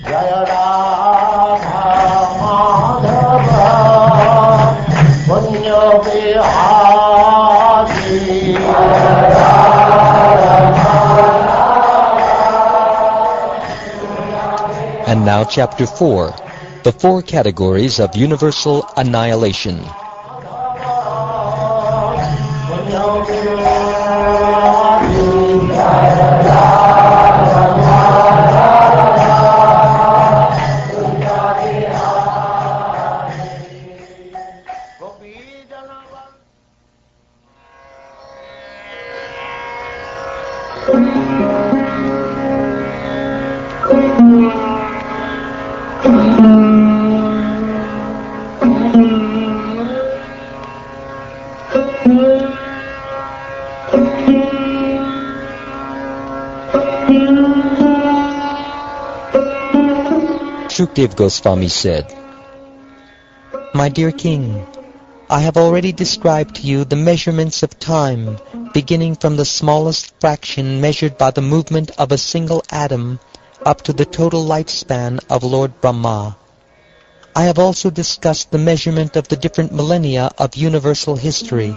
Jaya Radha Madhava Punyo Bihari And now Chapter 4, the four categories of universal annihilation. Shukdev Goswami said, "My dear king, I have already described to you the measurements of time, beginning from the smallest fraction measured by the movement of a single atom up to the total lifespan of Lord Brahma. I have also discussed the measurement of the different millennia of universal history.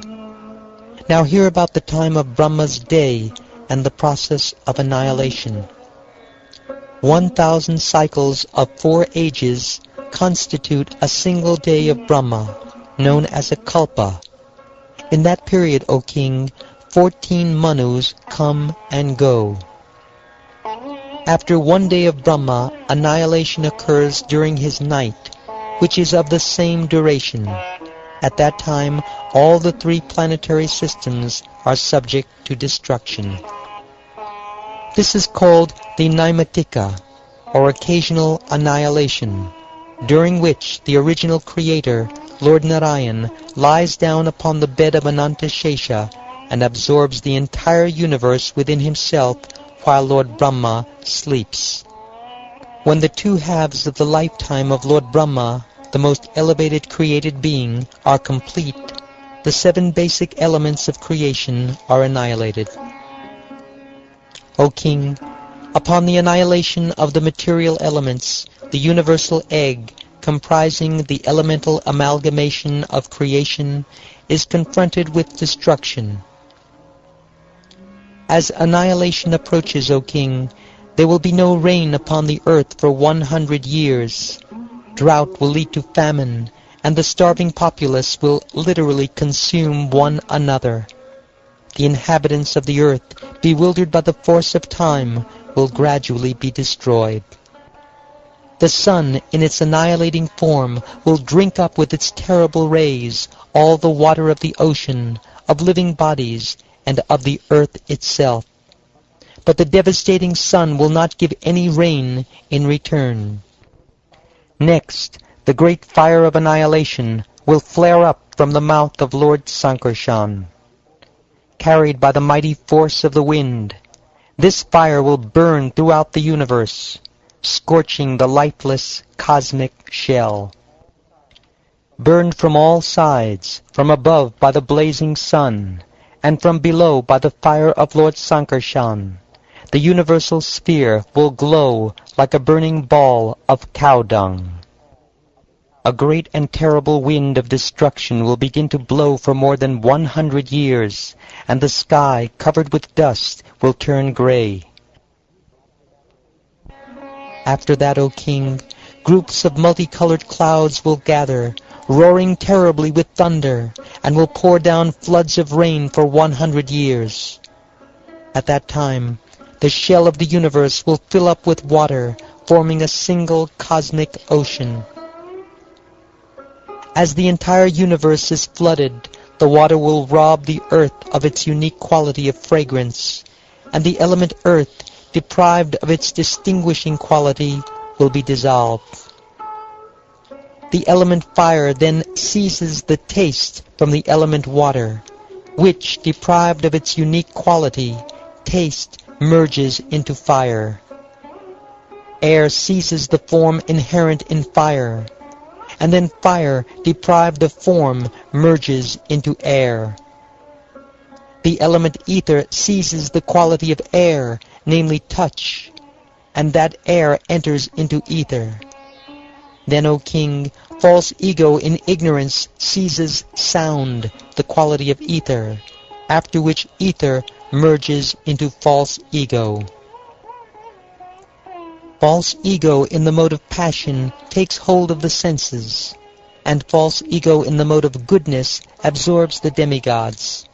Now hear about the time of Brahma's day and the process of annihilation. 1,000 cycles of 4 ages constitute a single day of Brahma, known as a kalpa. In that period, O king, 14 manus come and go. After 1 day of Brahma, annihilation occurs during his night, which is of the same duration. At that time, all the 3 planetary systems are subject to destruction. This is called the Naimatika, or occasional annihilation, during which the original creator, Lord Narayan, lies down upon the bed of Ananta Shesha and absorbs the entire universe within himself while Lord Brahma sleeps. When the 2 halves of the lifetime of Lord Brahma, the most elevated created being, are complete, the 7 basic elements of creation are annihilated. O king, upon the annihilation of the material elements, the universal egg, comprising the elemental amalgamation of creation, is confronted with destruction. As annihilation approaches, O king, there will be no rain upon the earth for 100 years. Drought will lead to famine, and the starving populace will literally consume one another. The inhabitants of the earth, bewildered by the force of time, will gradually be destroyed. The sun, in its annihilating form, will drink up with its terrible rays all the water of the ocean, of living bodies, and of the earth itself. But the devastating sun will not give any rain in return. Next, the great fire of annihilation will flare up from the mouth of Lord Sankarshan. Carried by the mighty force of the wind, this fire will burn throughout the universe, scorching the lifeless cosmic shell. Burned from all sides, from above by the blazing sun, and from below by the fire of Lord Sankarshan, the universal sphere will glow like a burning ball of cow dung. A great and terrible wind of destruction will begin to blow for more than 100 years, and the sky, covered with dust, will turn gray. After that, O king, groups of multicolored clouds will gather, roaring terribly with thunder, and will pour down floods of rain for 100 years. At that time, the shell of the universe will fill up with water, forming a single cosmic ocean. As the entire universe is flooded, the water will rob the earth of its unique quality of fragrance, and the element earth, deprived of its distinguishing quality, will be dissolved. The element fire then seizes the taste from the element water, which, deprived of its unique quality, taste merges into fire. Air seizes the form inherent in fire, and then fire, deprived of form, merges into air. The element ether seizes the quality of air, namely touch. and that air enters into ether. Then, O king, false ego in ignorance seizes sound, the quality of ether, after which ether merges into false ego. False ego in the mode of passion takes hold of the senses, and false ego in the mode of goodness absorbs the demigods.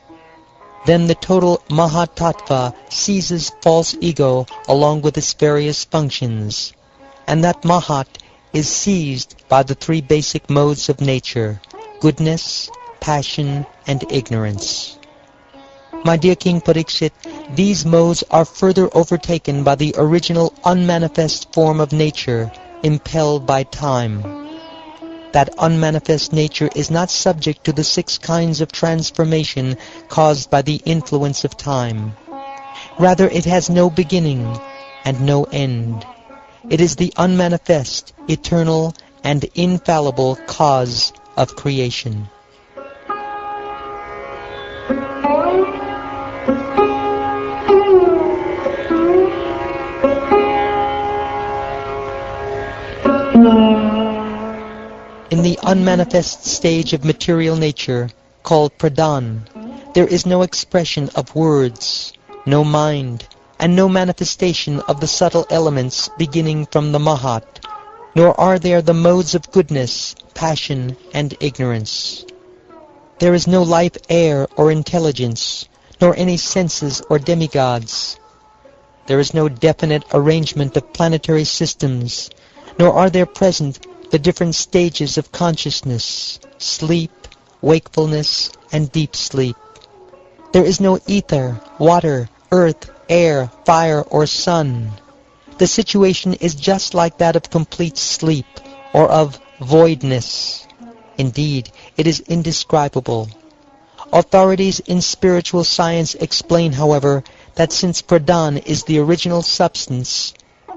Then the total Mahatattva seizes false ego along with its various functions, and that Mahat is seized by the three basic modes of nature, goodness, passion, and ignorance. My dear King Parikshit, these modes are further overtaken by the original unmanifest form of nature, impelled by time. That unmanifest nature is not subject to the 6 kinds of transformation caused by the influence of time. Rather, it has no beginning and no end. It is the unmanifest, eternal, and infallible cause of creation. In the unmanifest stage of material nature, called pradhan, there is no expression of words, no mind, and no manifestation of the subtle elements beginning from the Mahat, nor are there the modes of goodness, passion, and ignorance. There is no life air or intelligence, nor any senses or demigods. There is no definite arrangement of planetary systems, nor are there present the different stages of consciousness, sleep, wakefulness, and deep sleep. There is no ether, water, earth, air, fire, or sun. The situation is just like that of complete sleep, or of voidness. Indeed, it is indescribable. Authorities in spiritual science explain, however, that since pradhan is the original substance,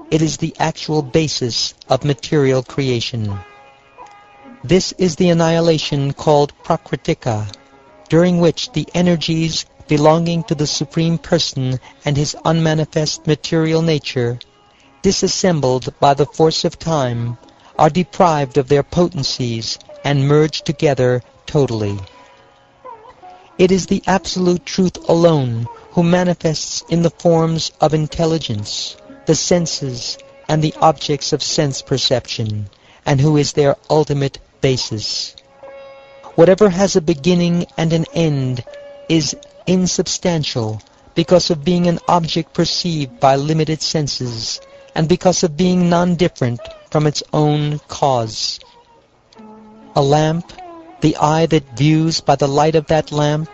it is the actual basis of material creation. This is the annihilation called prakritika, during which the energies belonging to the Supreme Person and his unmanifest material nature, disassembled by the force of time, are deprived of their potencies and merge together totally. It is the Absolute Truth alone who manifests in the forms of intelligence, the senses, and the objects of sense perception, and who is their ultimate basis. Whatever has a beginning and an end is insubstantial because of being an object perceived by limited senses, and because of being non-different from its own cause. A lamp, the eye that views by the light of that lamp,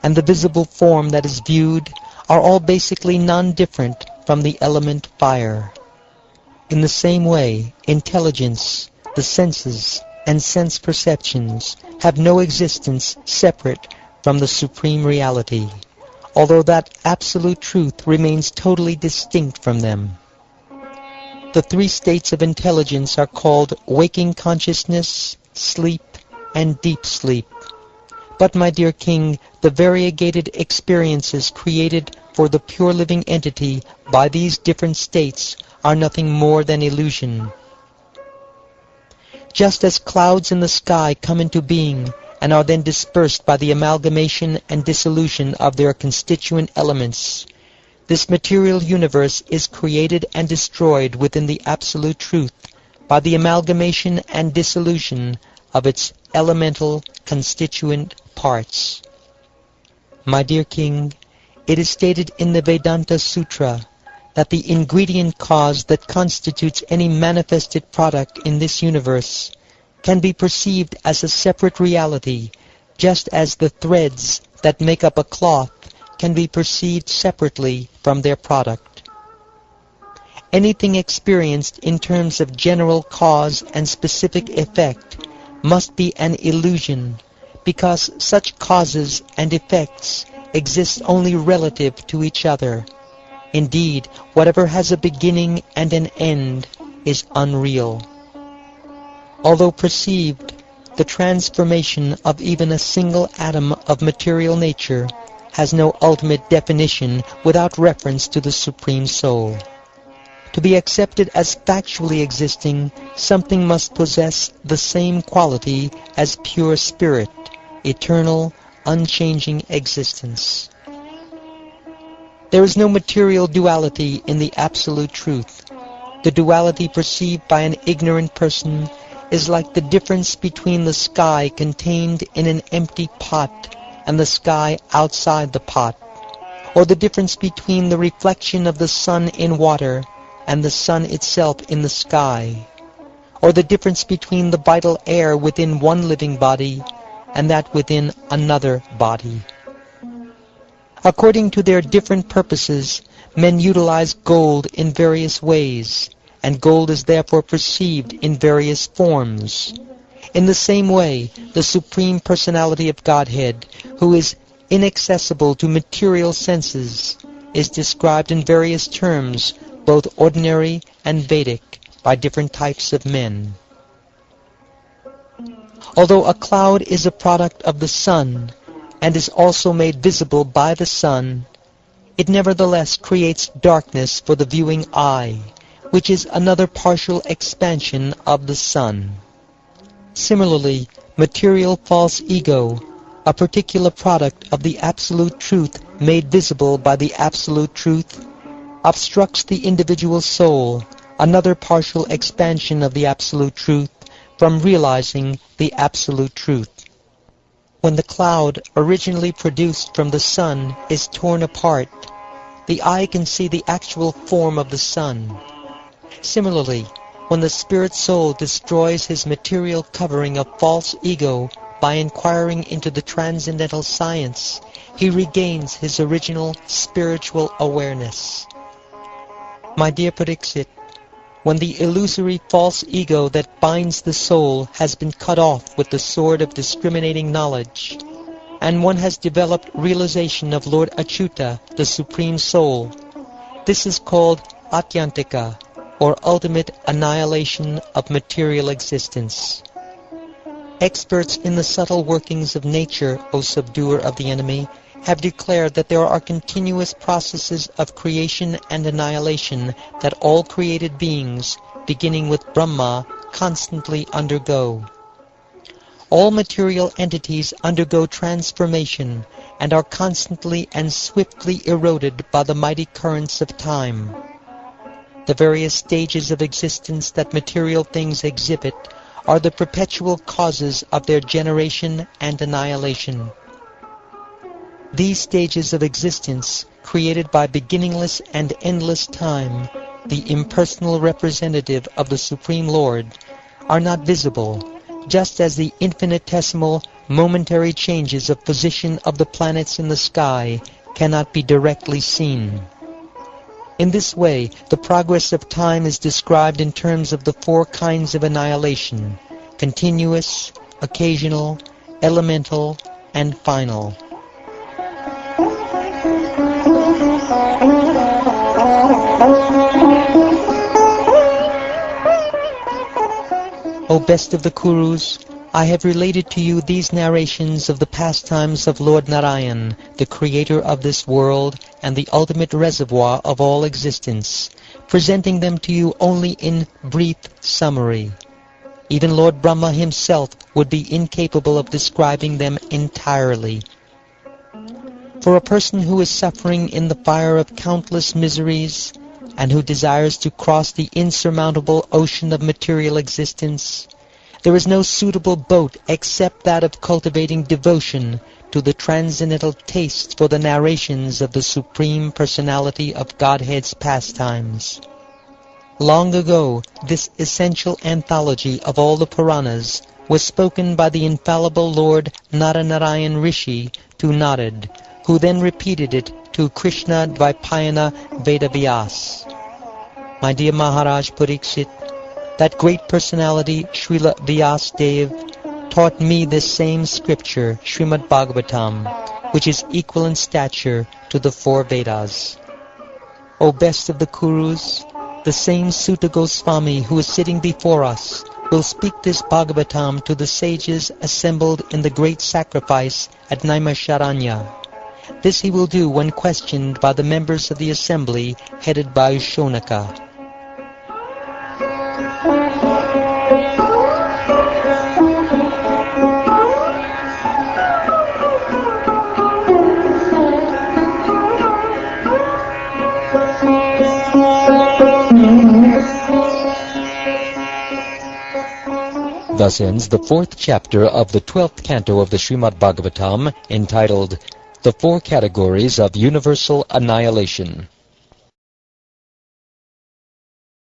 and the visible form that is viewed are all basically non-different from the element fire. In the same way, intelligence, the senses, and sense perceptions have no existence separate from the Supreme Reality, although that Absolute Truth remains totally distinct from them. The 3 states of intelligence are called waking consciousness, sleep, and deep sleep. But, my dear King, the variegated experiences created for the pure living entity by these different states are nothing more than illusion. Just as clouds in the sky come into being and are then dispersed by the amalgamation and dissolution of their constituent elements, this material universe is created and destroyed within the Absolute Truth by the amalgamation and dissolution of its elemental constituent parts. My dear King, it is stated in the Vedanta Sutra that the ingredient cause that constitutes any manifested product in this universe can be perceived as a separate reality, just as the threads that make up a cloth can be perceived separately from their product. Anything experienced in terms of general cause and specific effect must be an illusion, because such causes and effects exist only relative to each other. Indeed, whatever has a beginning and an end is unreal. Although perceived, the transformation of even a single atom of material nature has no ultimate definition without reference to the Supreme Soul. To be accepted as factually existing, something must possess the same quality as pure spirit, eternal, unchanging existence. There is no material duality in the absolute truth. The duality perceived by an ignorant person is like the difference between the sky contained in an empty pot and the sky outside the pot, or the difference between the reflection of the sun in water and the sun itself in the sky, or the difference between the vital air within one living body and that within another body. According to their different purposes, men utilize gold in various ways, and gold is therefore perceived in various forms. In the same way, the Supreme Personality of Godhead, who is inaccessible to material senses, is described in various terms, both ordinary and Vedic, by different types of men. Although a cloud is a product of the sun, and is also made visible by the sun, it nevertheless creates darkness for the viewing eye, which is another partial expansion of the sun. Similarly, material false ego, a particular product of the absolute truth made visible by the absolute truth, obstructs the individual soul, another partial expansion of the absolute truth, from realizing the absolute truth. When the cloud originally produced from the sun is torn apart, the eye can see the actual form of the sun. Similarly, when the spirit soul destroys his material covering of false ego by inquiring into the transcendental science, he regains his original spiritual awareness. My dear Pariksit, when the illusory false ego that binds the soul has been cut off with the sword of discriminating knowledge, and one has developed realization of Lord Achyuta, the Supreme Soul, this is called Atyantika, or ultimate annihilation of material existence. Experts in the subtle workings of nature, O subduer of the enemy, have declared that there are continuous processes of creation and annihilation that all created beings, beginning with Brahma, constantly undergo. All material entities undergo transformation and are constantly and swiftly eroded by the mighty currents of time. The various stages of existence that material things exhibit are the perpetual causes of their generation and annihilation. These stages of existence, created by beginningless and endless time, the impersonal representative of the Supreme Lord, are not visible, just as the infinitesimal, momentary changes of position of the planets in the sky cannot be directly seen. In this way, the progress of time is described in terms of the four kinds of annihilation: continuous, occasional, elemental, and final. O best of the Kurus, I have related to you these narrations of the pastimes of Lord Narayan, the creator of this world and the ultimate reservoir of all existence, presenting them to you only in brief summary. Even Lord Brahma himself would be incapable of describing them entirely. For a person who is suffering in the fire of countless miseries, and who desires to cross the insurmountable ocean of material existence, there is no suitable boat except that of cultivating devotion to the transcendental taste for the narrations of the Supreme Personality of Godhead's pastimes. Long ago, this essential anthology of all the Puranas was spoken by the infallible Lord Naranarayan Rishi to Narad, who then repeated it to Krishna Dvaipayana Vedavyas. My dear Maharaj Pariksit, that great personality, Srila Vyasdev, taught me this same scripture, Srimad Bhagavatam, which is equal in stature to the four Vedas. O best of the Kurus, the same Sutta Goswami who is sitting before us will speak this Bhagavatam to the sages assembled in the great sacrifice at Naimisharanya. This he will do when questioned by the members of the assembly headed by Shonaka. Thus ends the 4th chapter of the 12th canto of the Srimad Bhagavatam, entitled The Four Categories of Universal Annihilation.